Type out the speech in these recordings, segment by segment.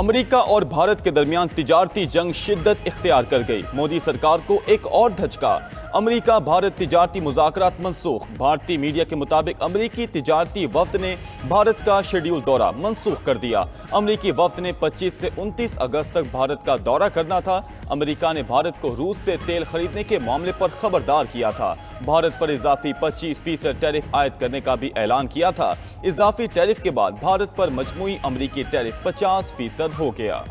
امریکہ اور بھارت کے درمیان تجارتی جنگ شدت اختیار کر گئی۔ مودی سرکار کو ایک اور دھچکا۔ امریکہ بھارت تجارتی مذاکرات منسوخ۔ بھارتی میڈیا کے مطابق امریکی تجارتی وفد نے بھارت کا شیڈول دورہ منسوخ کر دیا۔ امریکی وفد نے 25 سے 29 اگست تک بھارت کا دورہ کرنا تھا۔ امریکہ نے بھارت کو روس سے تیل خریدنے کے معاملے پر خبردار کیا تھا۔ بھارت پر اضافی 25% ٹیرف عائد کرنے کا بھی اعلان کیا تھا۔ اضافی ٹیرف کے بعد بھارت پر مجموعی امریکی ٹیرف 50% ہو گیا۔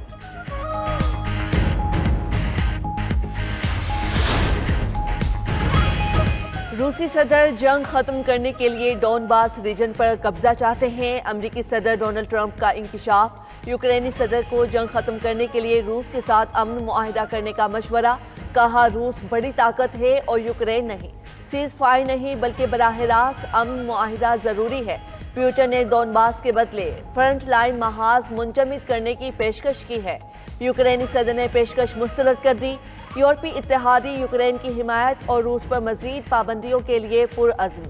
روسی صدر جنگ ختم کرنے کے لیے ڈونباس ریجن پر قبضہ چاہتے ہیں۔ امریکی صدر ڈونلڈ ٹرمپ کا انکشاف۔ یوکرینی صدر کو جنگ ختم کرنے کے لیے روس کے ساتھ امن معاہدہ کرنے کا مشورہ۔ کہا روس بڑی طاقت ہے اور یوکرین نہیں۔ سیز فائر نہیں بلکہ براہ راست امن معاہدہ ضروری ہے۔ پیوٹن نے ڈونباس کے بدلے فرنٹ لائن محاذ منجمد کرنے کی پیشکش کی ہے۔ یوکرینی صدر نے پیشکش مسترد کر دی۔ یورپی اتحادی یوکرین کی حمایت اور روس پر مزید پابندیوں کے لیے پرعزم۔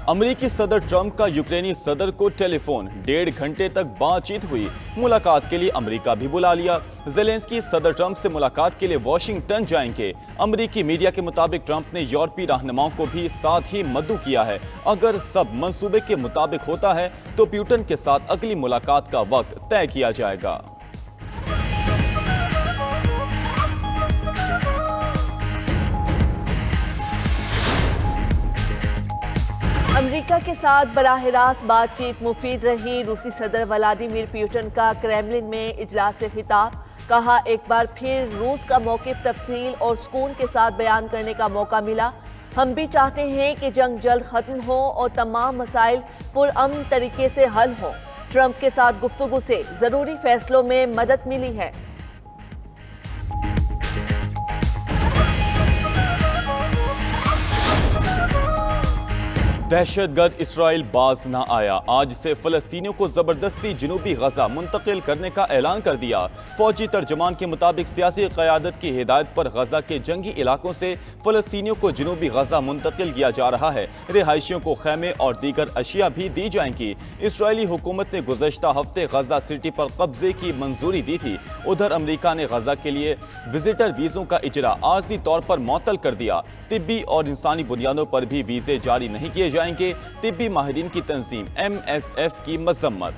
امریکی صدر ٹرمپ کا یوکرینی صدر کو ٹیلی فون 1.5 گھنٹے تک بات چیت ہوئی۔ ملاقات کے لیے امریکہ بھی بلا لیا۔ زیلنسکی صدر ٹرمپ سے ملاقات کے لیے واشنگٹن جائیں گے۔ امریکی میڈیا کے مطابق ٹرمپ نے یورپی رہنماؤں کو بھی ساتھ ہی مدعو کیا ہے۔ اگر سب منصوبے کے مطابق ہوتا ہے تو پیوٹن کے ساتھ اگلی ملاقات کا وقت طے کیا جائے گا۔ امریکہ کے ساتھ براہ راست بات چیت مفید رہی۔ روسی صدر ولادیمیر پیوٹن کا کریملن میں اجلاس سے خطاب۔ کہا ایک بار پھر روس کا موقف تفصیل اور سکون کے ساتھ بیان کرنے کا موقع ملا۔ ہم بھی چاہتے ہیں کہ جنگ جلد ختم ہو اور تمام مسائل پرامن طریقے سے حل ہوں۔ ٹرمپ کے ساتھ گفتگو سے ضروری فیصلوں میں مدد ملی ہے۔ دہشت گرد اسرائیل باز نہ آیا۔ آج سے فلسطینیوں کو زبردستی جنوبی غزہ منتقل کرنے کا اعلان کر دیا۔ فوجی ترجمان کے مطابق سیاسی قیادت کی ہدایت پر غزہ کے جنگی علاقوں سے فلسطینیوں کو جنوبی غزہ منتقل کیا جا رہا ہے۔ رہائشیوں کو خیمے اور دیگر اشیاء بھی دی جائیں گی۔ اسرائیلی حکومت نے گزشتہ ہفتے غزہ سٹی پر قبضے کی منظوری دی تھی۔ ادھر امریکہ نے غزہ کے لیے وزٹر ویزوں کا اجرا عارضی طور پر معطل کر دیا۔ طبی اور انسانی بنیادوں پر بھی ویزے جاری نہیں کیے جائیں گے۔ طبی ماہرین کی تنظیم MSF کی مذمت۔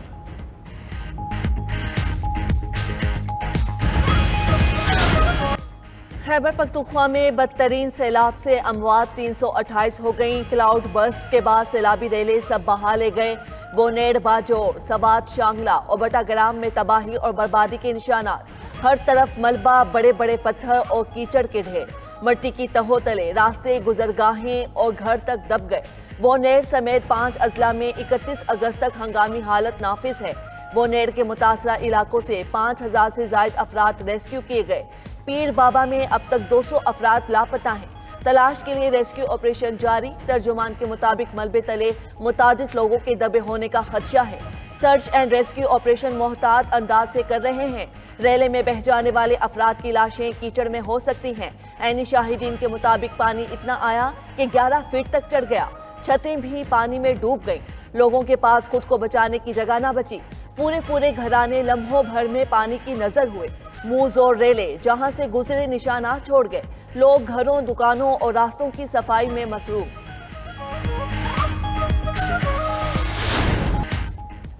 خیبر پختونخوا میں بدترین سیلاب سے اموات 328 ہو گئیں۔ کلاؤڈ برسٹ کے بعد سیلابی ریلے سب بہا لے گئے۔ بونیڑ، باجوڑ، سوات، شانگلہ اور بٹا گرام میں تباہی اور بربادی کے نشانات۔ ہر طرف ملبہ، بڑے بڑے پتھر اور کیچڑ کے ڈھیر، مٹی کی تہوں تلے راستے، گزرگاہیں اور گھر تک دب گئے۔ بونیڑ سمیت 5 اضلاع میں 31 اگست تک ہنگامی حالت نافذ ہے۔ بونیڑ کے متاثرہ علاقوں سے 5000 سے زائد افراد ریسکیو کیے گئے۔ پیر بابا میں اب تک 200 افراد لاپتہ ہیں۔ تلاش کے لیے ریسکیو آپریشن جاری۔ ترجمان کے مطابق ملبے تلے متعدد لوگوں کے دبے ہونے کا خدشہ ہے۔ سرچ اینڈ ریسکیو آپریشن محتاط انداز سے کر رہے ہیں۔ ریلے میں بہہ جانے والے افراد کی لاشیں کیچڑ میں ہو سکتی ہیں۔ عینی شاہدین کے مطابق پانی اتنا آیا کہ 11 فٹ تک چڑھ گیا۔ چھتیں بھی پانی میں ڈوب گئیں۔ لوگوں کے پاس خود کو بچانے کی جگہ نہ بچی۔ پورے گھرانے لمحوں بھر میں پانی کی نظر ہوئے۔ موز اور ریلے جہاں سے گزرے نشانات چھوڑ گئے۔ لوگ گھروں، دکانوں اور راستوں کی صفائی میں مصروف۔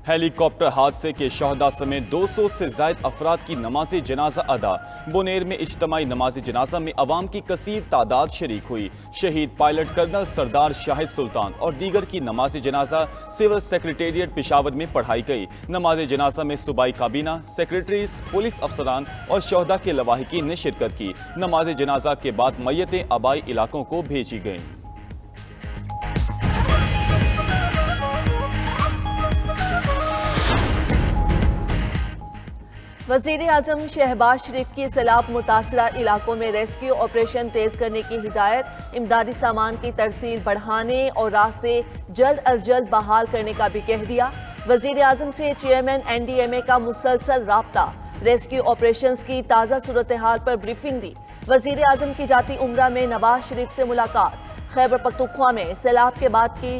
ہیلی کاپٹر حادثے کے شہداء سمیت 200 سے زائد افراد کی نماز جنازہ ادا۔ بونیر میں اجتماعی نماز جنازہ میں عوام کی کثیر تعداد شریک ہوئی۔ شہید پائلٹ کرنل سردار شاہد سلطان اور دیگر کی نماز جنازہ سول سیکریٹریٹ پشاور میں پڑھائی گئی۔ نماز جنازہ میں صوبائی کابینہ، سیکریٹریز، پولیس افسران اور شہداء کے لواحقین نے شرکت کی۔ نماز جنازہ کے بعد میتیں آبائی علاقوں کو بھیجی گئیں۔ وزیر اعظم شہباز شریف کی سیلاب متاثرہ علاقوں میں ریسکیو آپریشن تیز کرنے کی ہدایت۔ امدادی سامان کی ترسیل بڑھانے اور راستے جلد از جلد بحال کرنے کا بھی کہہ دیا۔ وزیر اعظم سے چیئرمین NDMA کا مسلسل رابطہ۔ ریسکیو آپریشنز کی تازہ صورتحال پر بریفنگ دی۔ وزیر اعظم کی جاتی عمرہ میں نواز شریف سے ملاقات۔ خیبر پختونخوا میں سیلاب کے بعد کی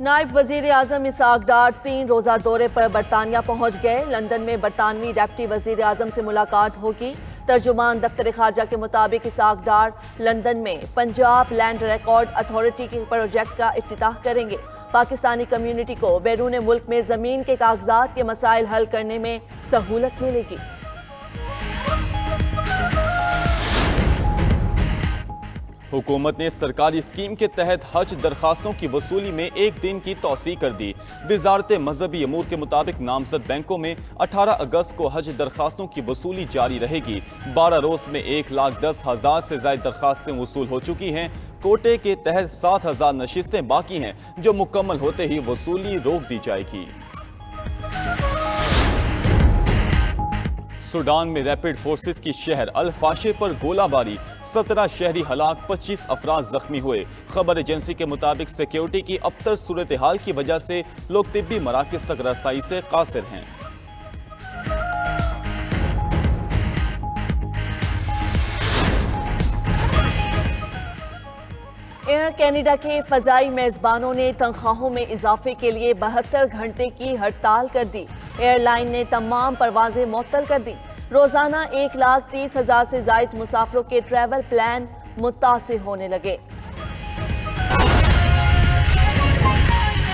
نائب وزیر اعظم اسحاق ڈار 3 روزہ دورے پر برطانیہ پہنچ گئے۔ لندن میں برطانوی ڈپٹی وزیر اعظم سے ملاقات ہوگی۔ ترجمان دفتر خارجہ کے مطابق اسحاق ڈار لندن میں پنجاب لینڈ ریکارڈ اتھارٹی کے پروجیکٹ کا افتتاح کریں گے۔ پاکستانی کمیونٹی کو بیرون ملک میں زمین کے کاغذات کے مسائل حل کرنے میں سہولت ملے گی۔ حکومت نے سرکاری اسکیم کے تحت حج درخواستوں کی وصولی میں 1 دن کی توسیع کر دی۔ وزارت مذہبی امور کے مطابق نامزد بینکوں میں 18 اگست کو حج درخواستوں کی وصولی جاری رہے گی۔ 12 روز میں 1,10,000 سے زائد درخواستیں وصول ہو چکی ہیں۔ کوٹے کے تحت 7,000 نشستیں باقی ہیں جو مکمل ہوتے ہی وصولی روک دی جائے گی۔ سوڈان میں ریپڈ فورسز کی شہر الفاشر پر گولہ باری، 17 شہری ہلاک، 25 افراد زخمی ہوئے۔ خبر ایجنسی کے مطابق سیکیورٹی کی ابتر صورتحال کی وجہ سے لوگ طبی مراکز تک رسائی سے قاصر ہیں۔ ایئر کینیڈا کے فضائی میزبانوں نے تنخواہوں میں اضافے کے لیے 72 گھنٹے کی ہڑتال کر دی۔ ایئر لائن نے تمام پروازیں معطل کر دی۔ روزانہ 1,30,000 سے زائد مسافروں کے ٹریول پلان متاثر ہونے لگے۔